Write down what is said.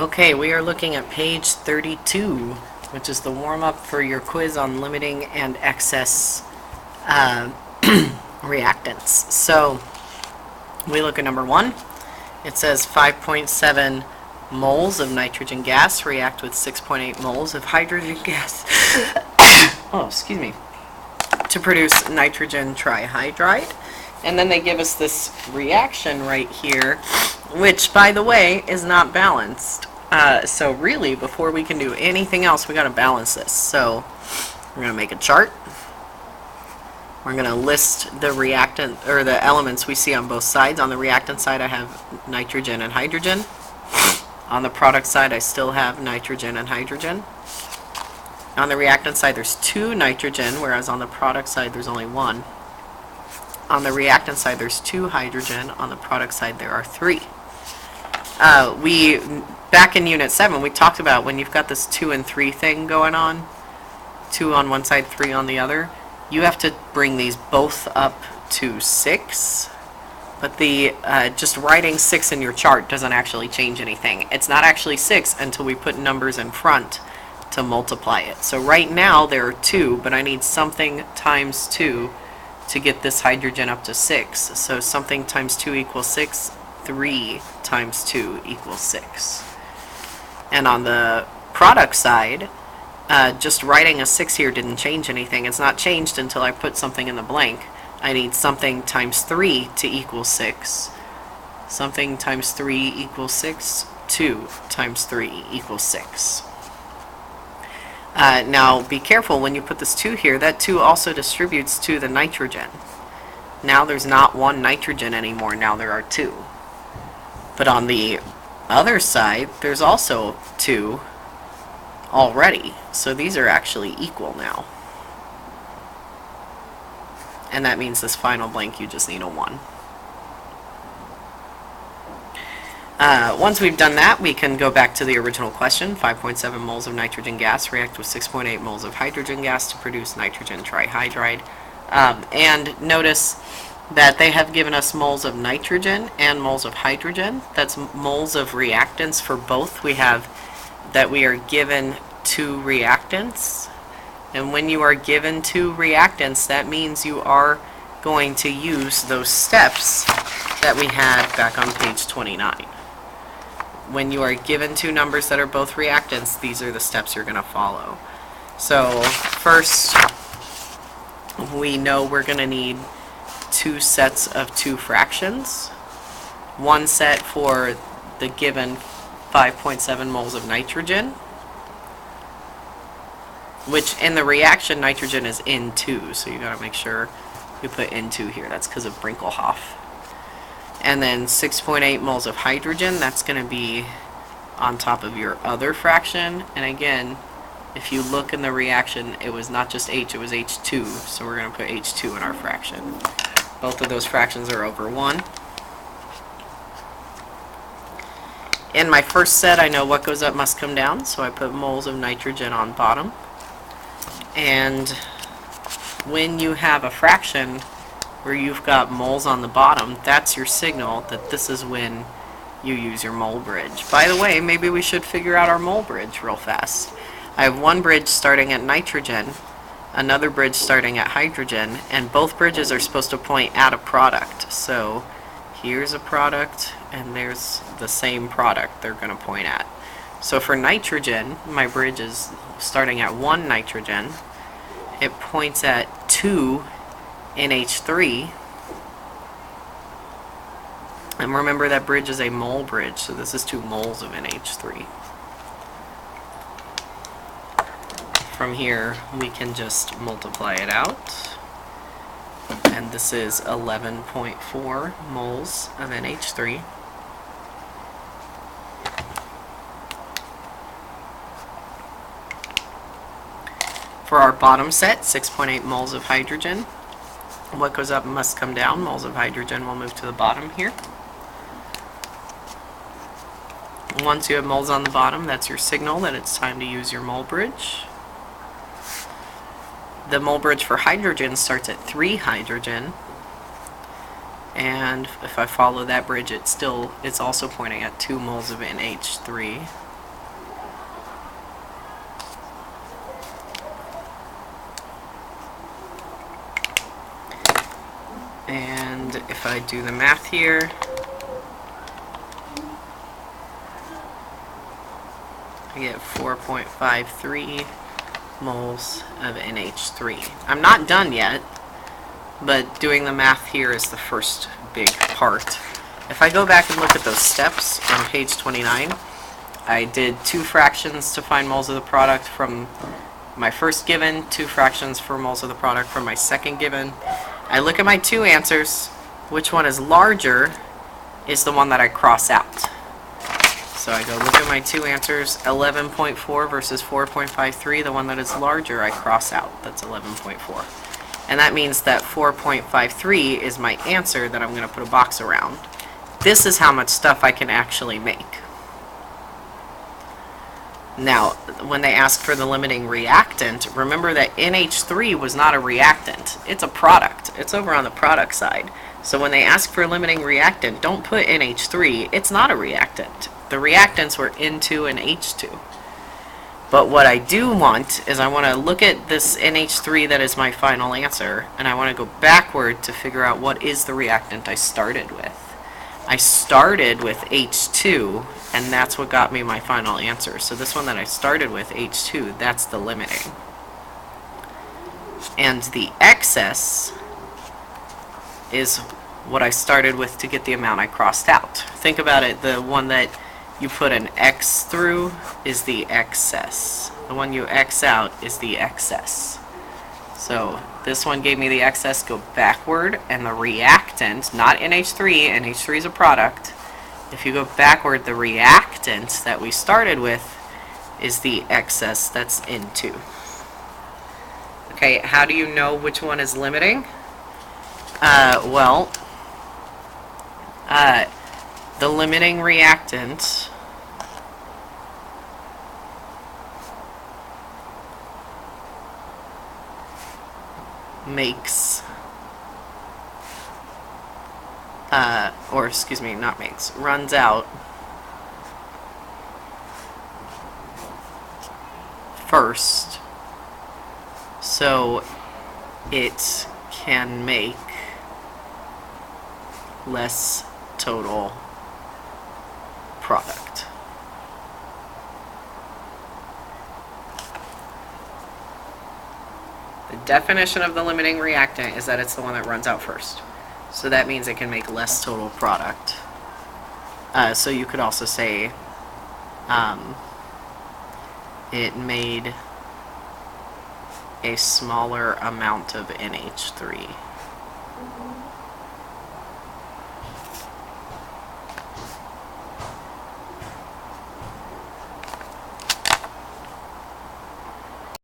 Okay, we are looking at page 32, which is the warm-up for your quiz on limiting and excess reactants. So we look at number 1. It says 5.7 moles of nitrogen gas react with 6.8 moles of hydrogen gas oh, excuse me, to produce nitrogen trihydride. And then they give us this reaction right here, which, by the way, is not balanced. So really, before we can do anything else, we got to balance this. So we're going to make a chart. We're going to list the reactant, or the elements we see on both sides. On the reactant side, I have nitrogen and hydrogen. On the product side, I still have nitrogen and hydrogen. On the reactant side, there's 2 nitrogen, whereas on the product side, there's only 1. On the reactant side, there's 2 hydrogen. On the product side, there are 3. Back in Unit 7, we talked about when you've got this 2 and 3 thing going on, 2 on one side, 3 on the other, you have to bring these both up to 6. But just writing 6 in your chart doesn't actually change anything. It's not actually 6 until we put numbers in front to multiply it. So right now there are 2, but I need something times 2 to get this hydrogen up to 6. So something times 2 equals 6. 3 times 2 equals 6. And on the product side, just writing a 6 here didn't change anything. It's not changed until I put something in the blank. I need something times 3 to equal 6. Something times 3 equals 6. 2 times 3 equals 6. Now be careful when you put this 2 here. That 2 also distributes to the nitrogen. Now there's not 1 nitrogen anymore. Now there are 2. But on the other side, there's also 2 already. So these are actually equal now. And that means this final blank, you just need a 1. Once we've done that, we can go back to the original question. 5.7 moles of nitrogen gas react with 6.8 moles of hydrogen gas to produce nitrogen trihydride. And notice that they have given us moles of nitrogen and moles of hydrogen. That's moles of reactants for both. We have that we are given 2 reactants. And when you are given 2 reactants, that means you are going to use those steps that we had back on page 29. When you are given 2 numbers that are both reactants, these are the steps you're going to follow. So first, we know we're going to need 2 sets of 2 fractions. One set for the given 5.7 moles of nitrogen, which in the reaction nitrogen is N2, so you got to make sure you put N2 here. That's because of Brinkelhoff. And then 6.8 moles of hydrogen, that's going to be on top of your other fraction. And again, if you look in the reaction, it was not just H, it was H2, so we're going to put H2 in our fraction. Both of those fractions are over 1. In my first set, I know what goes up must come down, so I put moles of nitrogen on bottom. And when you have a fraction where you've got moles on the bottom, that's your signal that this is when you use your mole bridge. By the way, maybe we should figure out our mole bridge real fast. I have one bridge starting at nitrogen, another bridge starting at hydrogen, and both bridges are supposed to point at a product. So here's a product, and there's the same product they're going to point at. So for nitrogen, my bridge is starting at 1 nitrogen. It points at 2 NH3. And remember that bridge is a mole bridge, so this is 2 moles of NH3. From here, we can just multiply it out. And this is 11.4 moles of NH3. For our bottom set, 6.8 moles of hydrogen. What goes up must come down. Moles of hydrogen will move to the bottom here. Once you have moles on the bottom, that's your signal that it's time to use your mole bridge. The mole bridge for hydrogen starts at 3 hydrogen. And if I follow that bridge, it's also pointing at 2 moles of NH3. if I do the math here, I get 4.53 moles of NH3. I'm not done yet, but doing the math here is the first big part. If I go back and look at those steps on page 29, I did 2 fractions to find moles of the product from my first given, 2 fractions for moles of the product from my second given. I look at my 2 answers. Which one is larger is the one that I cross out. So I go look at my 2 answers, 11.4 versus 4.53. The one that is larger I cross out. That's 11.4. And that means that 4.53 is my answer that I'm going to put a box around. This is how much stuff I can actually make. Now, when they ask for the limiting reactant, remember that NH3 was not a reactant. It's a product. It's over on the product side. So when they ask for a limiting reactant, don't put NH3. It's not a reactant. The reactants were N2 and H2. But what I do want is I want to look at this NH3 that is my final answer, and I want to go backward to figure out what is the reactant I started with. I started with H2, and that's what got me my final answer. So this one that I started with, H2, that's the limiting. And the excess is what I started with to get the amount I crossed out. Think about it, the one that you put an X through is the excess. The one you X out is the excess. So this one gave me the excess, go backward, and the reactant, not NH3, NH3 is a product. If you go backward, the reactant that we started with is the excess, that's N2. Okay, how do you know which one is limiting? The limiting reactant makes, runs out first, so it can make less total product. The definition of the limiting reactant is that it's the one that runs out first. So that means it can make less total product. So you could also say it made a smaller amount of NH3.